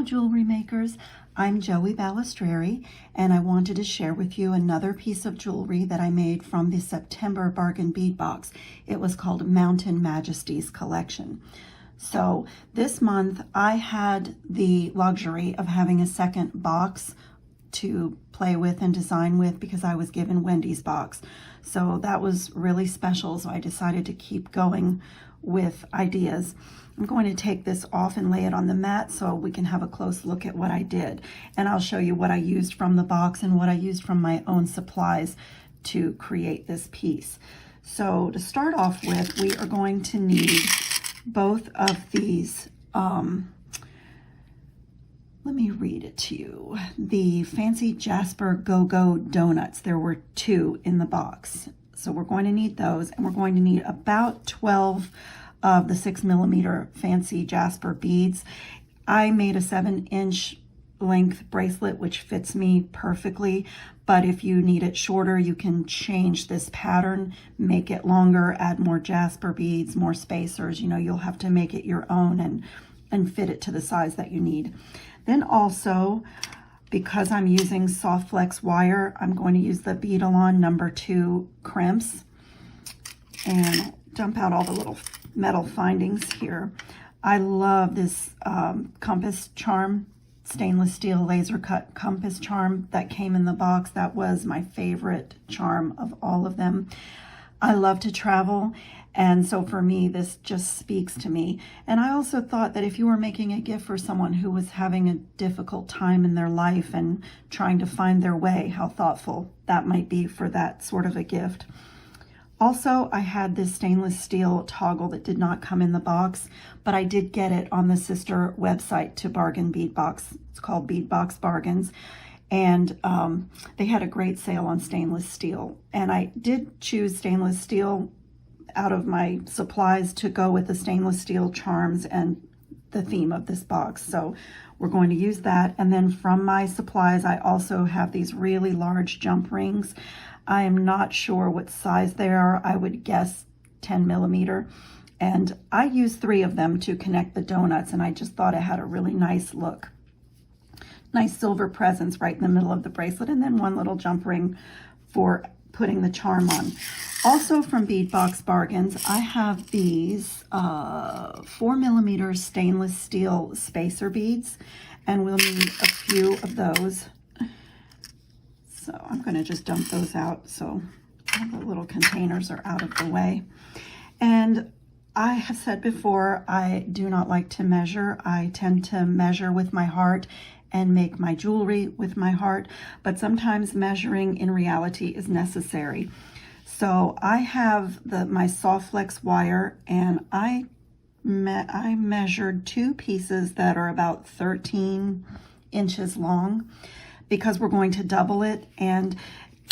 jewelry makers, I'm Joee Balestrerie, and I wanted to share with you another piece of jewelry that I made from the September bargain bead box. It was called Mountain Majesties Collection. So this month I had the luxury of having a second box to play with and design with because I was given Wendy's box. So that was really special, so I decided to keep going with ideas. I'm going to take this off and lay it on the mat so we can have a close look at what I did. And I'll show you what I used from the box and what I used from my own supplies to create this piece. So to start off with, we are going to need both of these, let me read it to you. The Fancy Jasper Go-Go donuts. There were 2 in the box. So we're going to need those, and we're going to need about 12 of the 6mm Fancy Jasper beads. I made a 7-inch length bracelet, which fits me perfectly, but if you need it shorter, you can change this pattern, make it longer, add more Jasper beads, more spacers. You know, you'll have to make it your own and fit it to the size that you need. Then also, because I'm using soft flex wire, I'm going to use the Bead-A-Lon number 2 crimps and dump out all the little metal findings here. I love this compass charm, stainless steel laser cut compass charm that came in the box. That was my favorite charm of all of them. I love to travel, and so for me, this just speaks to me. And I also thought that if you were making a gift for someone who was having a difficult time in their life and trying to find their way, how thoughtful that might be for that sort of a gift. Also, I had this stainless steel toggle that did not come in the box, but I did get it on the sister website to Bargain Bead Box. It's called Bead Box Bargains. And they had a great sale on stainless steel. And I did choose stainless steel out of my supplies to go with the stainless steel charms and the theme of this box. So we're going to use that. And then from my supplies, I also have these really large jump rings. I am not sure what size they are. I would guess 10mm. And I used 3 of them to connect the donuts, and I just thought it had a really nice look. Nice silver presence right in the middle of the bracelet, and then 1 little jump ring for putting the charm on. Also from Bead Box Bargains, I have these 4mm stainless steel spacer beads, and we'll need a few of those. So I'm going to just dump those out so all the little containers are out of the way. And I have said before, I do not like to measure. I tend to measure with my heart and make my jewelry with my heart, but sometimes measuring in reality is necessary. So I have my soft flex wire, and I measured 2 pieces that are about 13 inches long because we're going to double it, and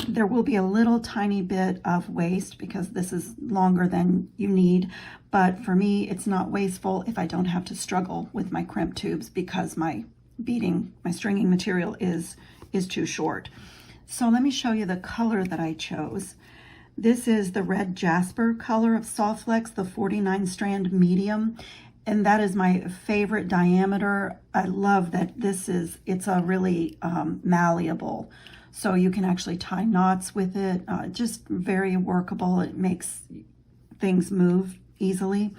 there will be a little tiny bit of waste because this is longer than you need. But for me, it's not wasteful if I don't have to struggle with my crimp tubes because my stringing material is too short. So let me show you the color that I chose. This is the red Jasper color of soft flex, the 49 strand medium, and that is my favorite diameter. I love that it's a really malleable, so you can actually tie knots with it. Just very workable. It makes things move easily.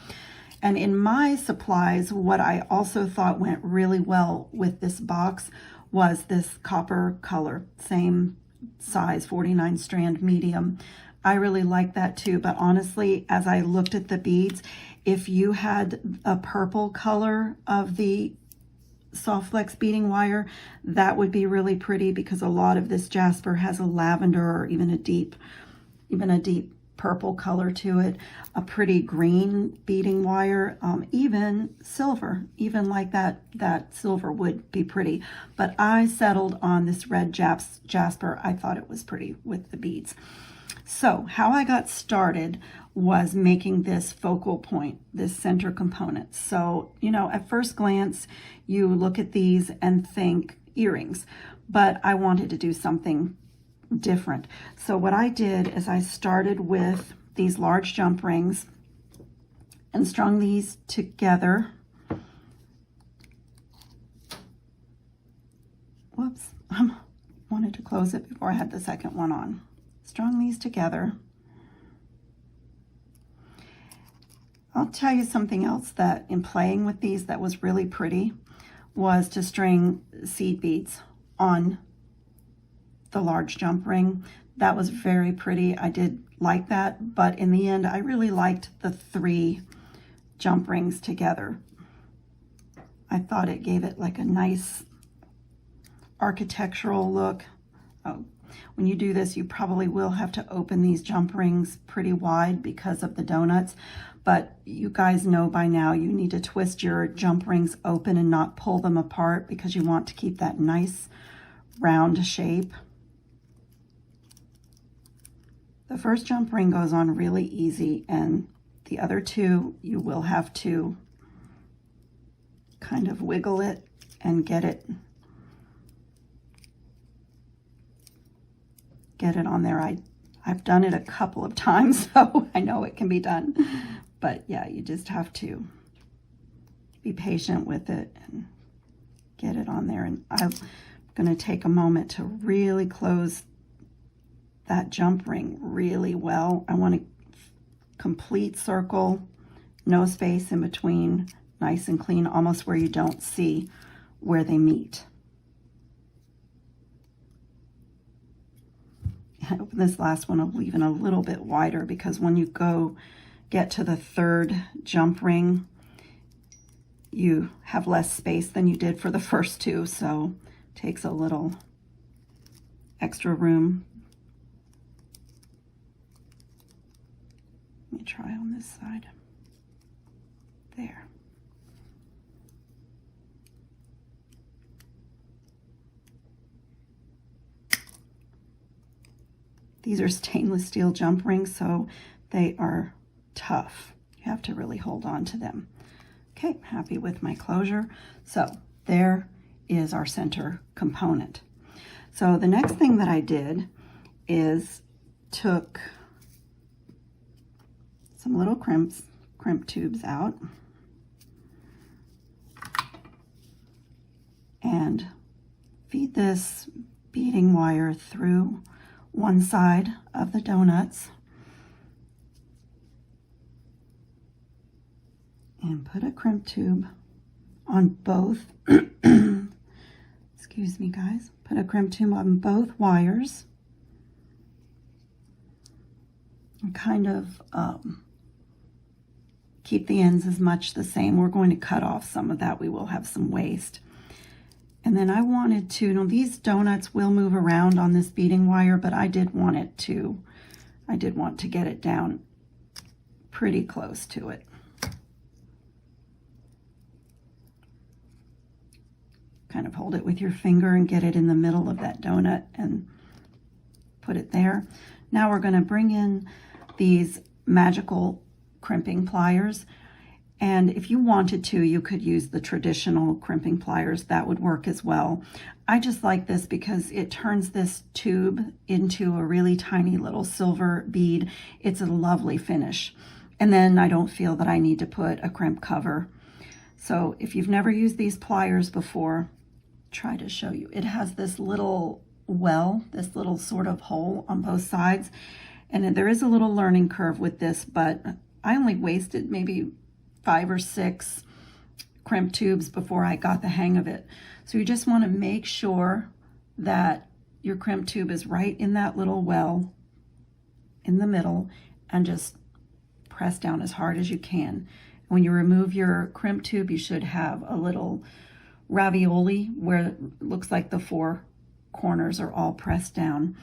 And in my supplies, what I also thought went really well with this box was this copper color, same size, 49 strand medium. I really like that too, but honestly, as I looked at the beads, if you had a purple color of the soft flex beading wire, that would be really pretty because a lot of this Jasper has a lavender or even a deep purple color to it, a pretty green beading wire, even silver, even like that silver would be pretty. But I settled on this red Jasper. I thought it was pretty with the beads. So how I got started was making this focal point, this center component. So, you know, at first glance, you look at these and think earrings, but I wanted to do something different. So what I did is I started with these large jump rings and strung these together close it before I had the second one on. Strung these together. I'll tell you something else that in playing with these that was really pretty was to string seed beads on the large jump ring. That was very pretty. I did like that, but in the end, I really liked the 3 jump rings together. I thought it gave it like a nice architectural look. Oh, when you do this, you probably will have to open these jump rings pretty wide because of the donuts, but you guys know by now you need to twist your jump rings open and not pull them apart because you want to keep that nice round shape. The first jump ring goes on really easy, and the other 2 you will have to kind of wiggle it and get it on there. I've done it a couple of times, so I know it can be done. But yeah, you just have to be patient with it and get it on there. And I'm going to take a moment to really close that jump ring really well. I want a complete circle, no space in between, nice and clean, almost where you don't see where they meet. I open this last one, I'll leave it a little bit wider because when you get to the 3rd jump ring, you have less space than you did for the first 2, so it takes a little extra room. Let me try on this side. There. These are stainless steel jump rings, so they are tough. You have to really hold on to them. Okay, happy with my closure. So there is our center component. So the next thing that I did is took some little crimp tubes out and feed this beading wire through one side of the donuts and put a crimp tube on both excuse me guys, put a crimp tube on both wires and kind of keep the ends as much the same. We're going to cut off some of that. We will have some waste. And then I wanted to, these donuts will move around on this beading wire, but I did want to get it down pretty close to it. Kind of hold it with your finger and get it in the middle of that donut and put it there. Now we're going to bring in these magical crimping pliers. And if you wanted to, you could use the traditional crimping pliers. That would work as well. I just like this because it turns this tube into a really tiny little silver bead. It's a lovely finish. And then I don't feel that I need to put a crimp cover. So if you've never used these pliers before, try to show you. It has this little well, this little sort of hole on both sides. And there is a little learning curve with this, but I only wasted maybe 5 or 6 crimp tubes before I got the hang of it. So you just want to make sure that your crimp tube is right in that little well in the middle and just press down as hard as you can. When you remove your crimp tube, you should have a little ravioli where it looks like the 4 corners are all pressed down.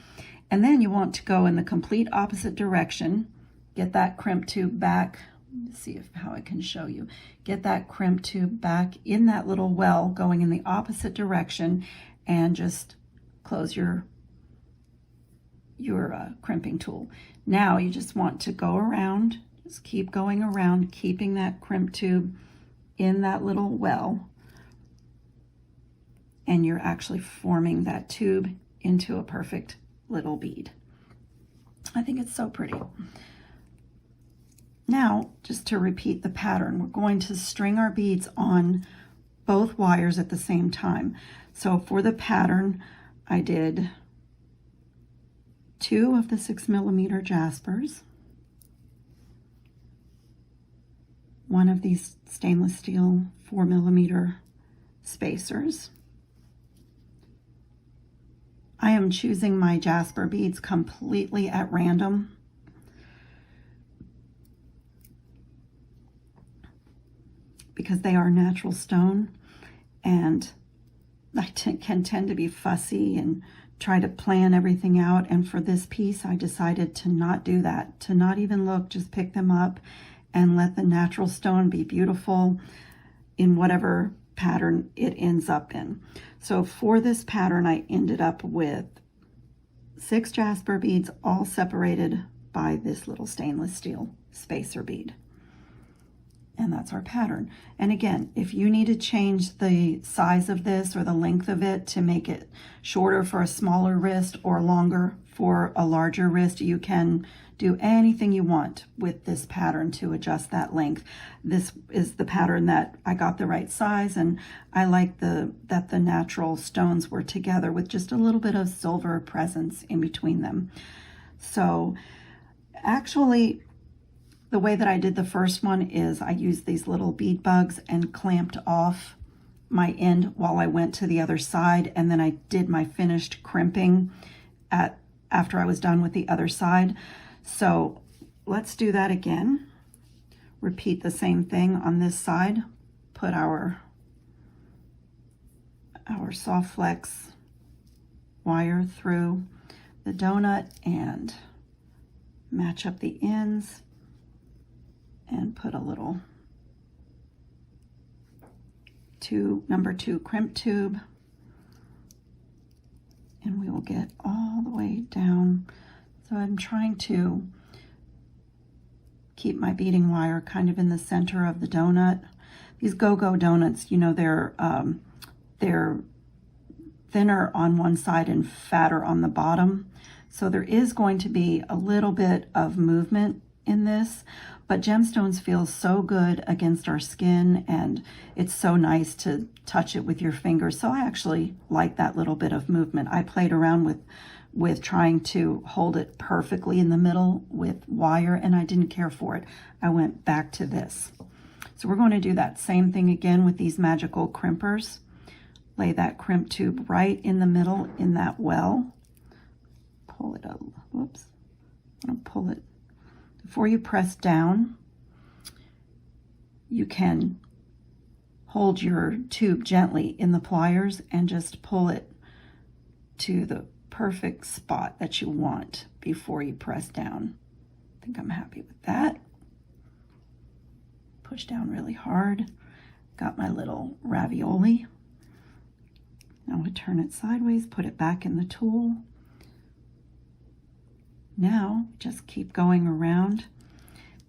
And then you want to go in the complete opposite direction. Get that crimp tube back. Let's see how I can show you. Get that crimp tube back in that little well going in the opposite direction and just close your crimping tool. Now you just want to go around, just keep going around, keeping that crimp tube in that little well, and you're actually forming that tube into a perfect little bead. I think it's so pretty. Now, just to repeat the pattern, we're going to string our beads on both wires at the same time. So for the pattern, I did 2 of the 6mm Jaspers, 1 of these stainless steel 4mm spacers. I am choosing my Jasper beads completely at random. Because they are natural stone, and I can tend to be fussy and try to plan everything out. And for this piece, I decided to not do that, to not even look, just pick them up and let the natural stone be beautiful in whatever pattern it ends up in. So for this pattern, I ended up with 6 Jasper beads, all separated by this little stainless steel spacer bead. And that's our pattern. And again, if you need to change the size of this or the length of it to make it shorter for a smaller wrist or longer for a larger wrist, you can do anything you want with this pattern to adjust that length. This is the pattern that I got the right size, and I like that the natural stones were together with just a little bit of silver presence in between them. So actually, the way that I did the first one is I used these little bead bugs and clamped off my end while I went to the other side, and then I did my finished crimping after I was done with the other side. So let's do that again. Repeat the same thing on this side. Put our soft flex wire through the donut and match up the ends. And put a little number 2 crimp tube, and we will get all the way down. So I'm trying to keep my beading wire kind of in the center of the donut. These go-go donuts, you know, they're thinner on one side and fatter on the bottom. So there is going to be a little bit of movement in this, but gemstones feel so good against our skin, and it's so nice to touch it with your fingers. So I actually like that little bit of movement. I played around with trying to hold it perfectly in the middle with wire, and I didn't care for it. I went back to this. So we're going to do that same thing again with these magical crimpers. Lay that crimp tube right in the middle in that well. Pull it up. Whoops. I'm going to pull it. Before you press down, you can hold your tube gently in the pliers and just pull it to the perfect spot that you want before you press down. I think I'm happy with that. Push down really hard. Got my little ravioli. Now I turn it sideways, put it back in the tool. Now, just keep going around.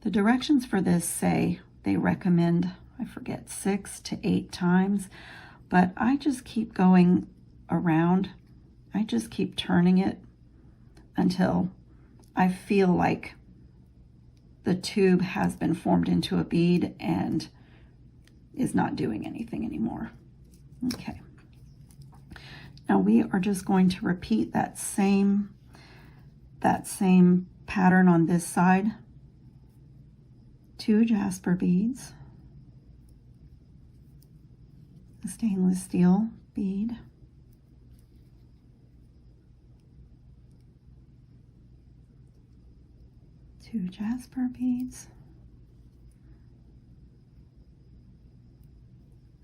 The directions for this say they recommend, I forget, 6 to 8 times, but I just keep going around. I just keep turning it until I feel like the tube has been formed into a bead and is not doing anything anymore. Okay. Now we are just going to repeat that same pattern on this side. 2 Jasper beads, a stainless steel bead, 2 Jasper beads,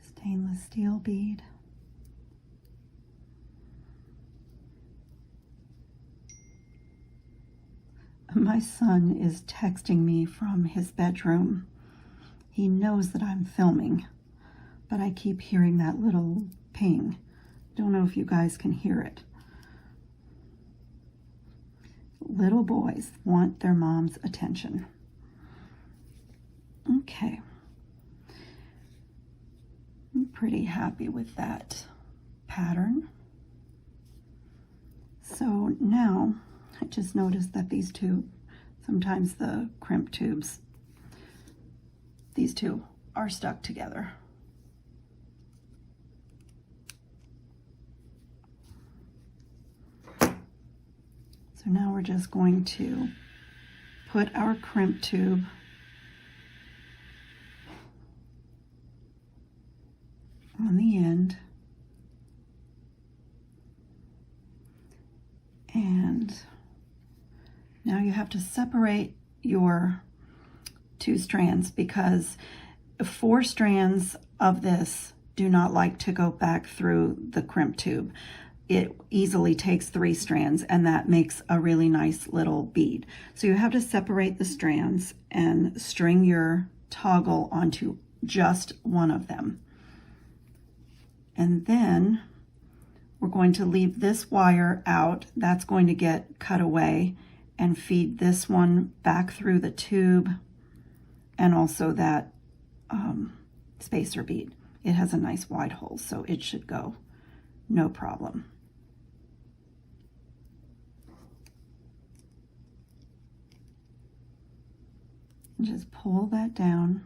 stainless steel bead, my son is texting me from his bedroom. He knows that I'm filming, but I keep hearing that little ping. Don't know if you guys can hear it. Little boys want their mom's attention. Okay. I'm pretty happy with that pattern. So now I just noticed that these two, sometimes the crimp tubes, these two are stuck together. So now we're just going to put our crimp tube on the end, and now you have to separate your 2 strands because 4 strands of this do not like to go back through the crimp tube. It easily takes 3 strands, and that makes a really nice little bead. So you have to separate the strands and string your toggle onto just one of them. And then we're going to leave this wire out. That's going to get cut away and feed this one back through the tube and also that spacer bead. It has a nice wide hole, so it should go no problem. And just pull that down.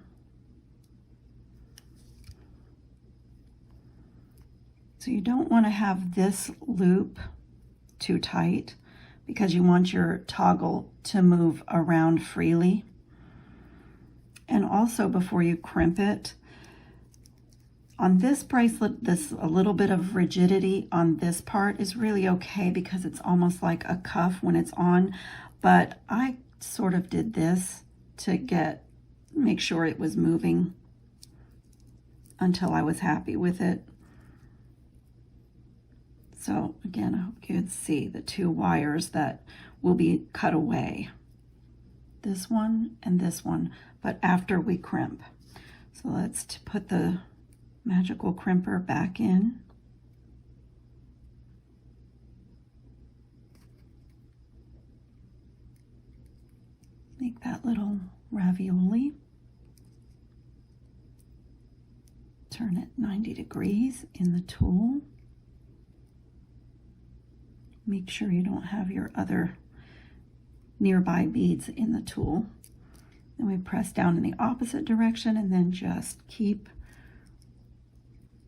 So you don't want to have this loop too tight because you want your toggle to move around freely. And also before you crimp it, on this bracelet, a little bit of rigidity on this part is really okay because it's almost like a cuff when it's on, but I sort of did this to make sure it was moving until I was happy with it. So again, I hope you can see the 2 wires that will be cut away. This one and this one, but after we crimp. So let's put the magical crimper back in. Make that little ravioli. Turn it 90 degrees in the tool. Make sure you don't have your other nearby beads in the tool. Then we press down in the opposite direction and then just keep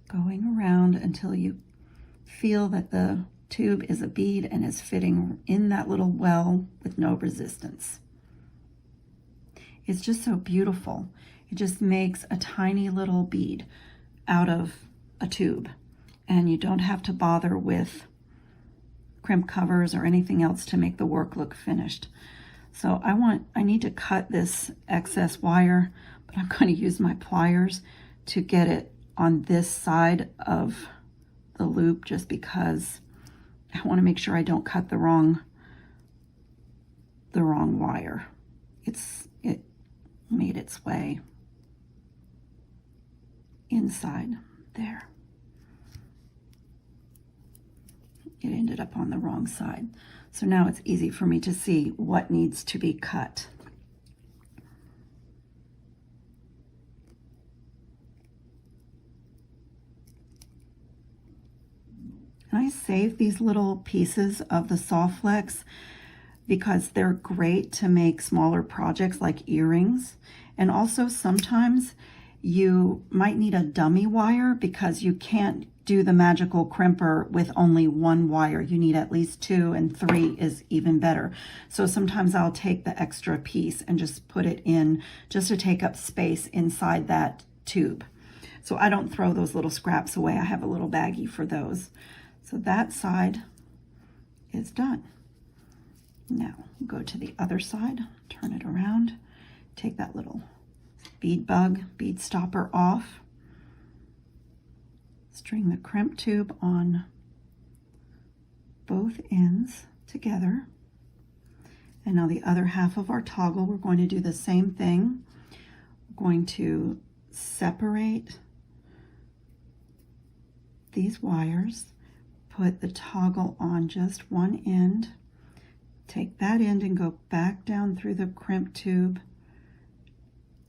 going around until you feel that the tube is a bead and is fitting in that little well with no resistance. It's just so beautiful. It just makes a tiny little bead out of a tube, and you don't have to bother with crimp covers or anything else to make the work look finished. So I need to cut this excess wire, but I'm going to use my pliers to get it on this side of the loop just because I want to make sure I don't cut the wrong wire. It made its way inside there. It ended up on the wrong side. So now it's easy for me to see what needs to be cut. And I save these little pieces of the soft flex because they're great to make smaller projects like earrings. And also sometimes you might need a dummy wire because you can't do the magical crimper with only 1 wire. You need at least 2, and 3 is even better. So sometimes I'll take the extra piece and just put it in just to take up space inside that tube. So I don't throw those little scraps away. I have a little baggie for those. So that side is done. Now go to the other side, turn it around, take that little bead stopper off, string the crimp tube on both ends together. And now the other half of our toggle, we're going to do the same thing. We're going to separate these wires, put the toggle on just one end, take that end and go back down through the crimp tube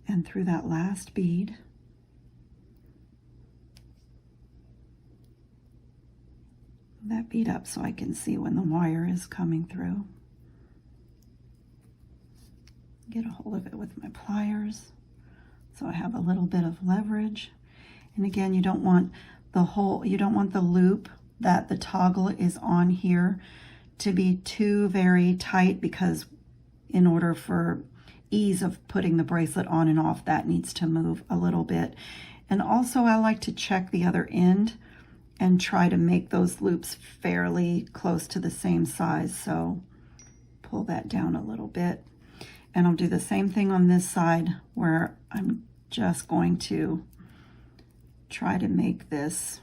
and through that last bead. That bead up so I can see when the wire is coming through. Get a hold of it with my pliers so I have a little bit of leverage. And again, you don't want the loop that the toggle is on here to be too very tight, because in order for ease of putting the bracelet on and off, that needs to move a little bit. And also I like to check the other end and try to make those loops fairly close to the same size. So pull that down a little bit. And I'll do the same thing on this side, where I'm just going to try to make this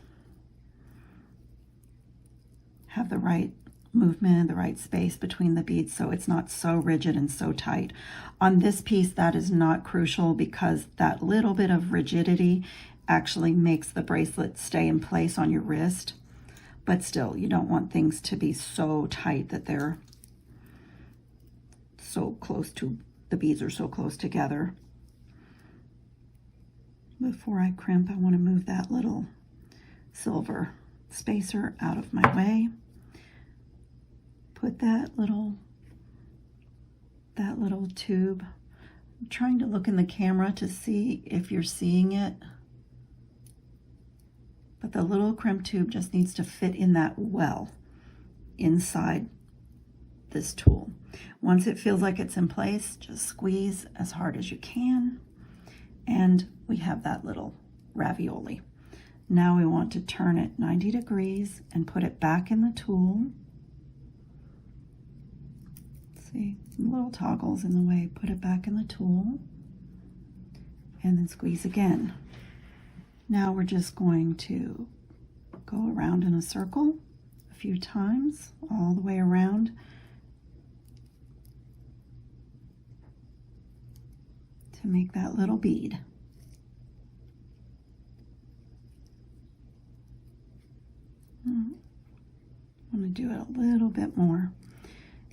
have the right movement, the right space between the beads, so it's not so rigid and so tight. On this piece, that is not crucial, because that little bit of rigidity actually makes the bracelet stay in place on your wrist. But still, you don't want things to be so tight that they're so close to, the beads are so close together. Before I crimp, I want to move that little silver spacer out of my way. Put that little tube. I'm trying to look in the camera to see if you're seeing it. But the little crimp tube just needs to fit in that well inside this tool. Once it feels like it's in place, just squeeze as hard as you can. And we have that little ravioli. Now we want to turn it 90 degrees and put it back in the tool. See, little toggles in the way. Put it back in the tool and then squeeze again. Now we're just going to go around in a circle a few times, all the way around, to make that little bead. I'm going to do it a little bit more.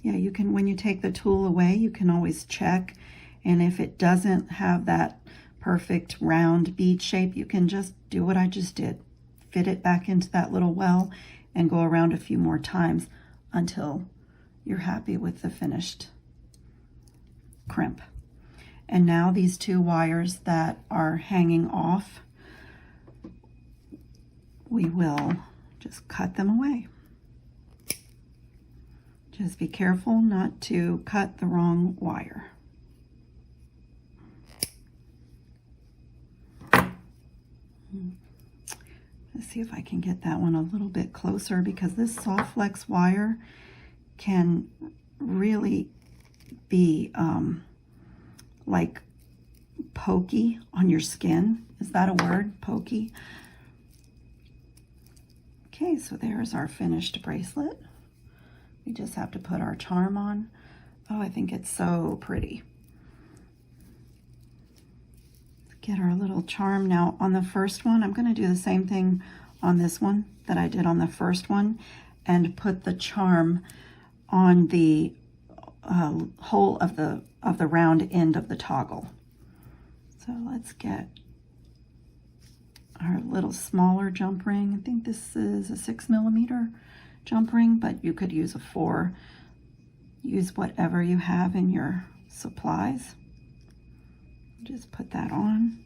Yeah, you can, when you take the tool away, you can always check, and if it doesn't have that perfect round bead shape, you can just do what I just did. Fit it back into that little well and go around a few more times until you're happy with the finished crimp. And now these two wires that are hanging off, we will just cut them away. Just be careful not to cut the wrong wire. Let's see if I can get that one a little bit closer, because this soft flex wire can really be like pokey on your skin. Is that a word? Pokey? Okay, so there's our finished bracelet. We just have to put our charm on. Oh, I think it's so pretty. Get our little charm. Now on the first one, I'm going to do the same thing on this one that I did on the first one, and put the charm on the hole of the round end of the toggle. So let's get our little smaller jump ring. I think this is a 6mm jump ring, but you could use a 4. Use whatever you have in your supplies. Just put that on.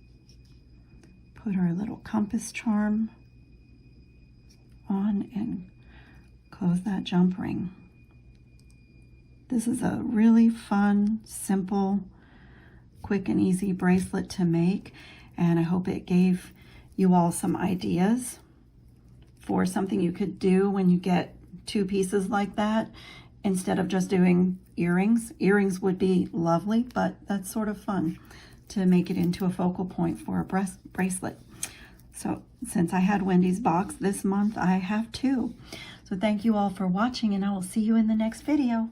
Put our little compass charm on and close that jump ring. This is a really fun, simple, quick and easy bracelet to make, and I hope it gave you all some ideas for something you could do when you get 2 pieces like that, instead of just doing earrings. Earrings would be lovely, but that's sort of fun to make it into a focal point for a bracelet. So since I had Wendy's box this month, I have 2. So thank you all for watching, and I will see you in the next video.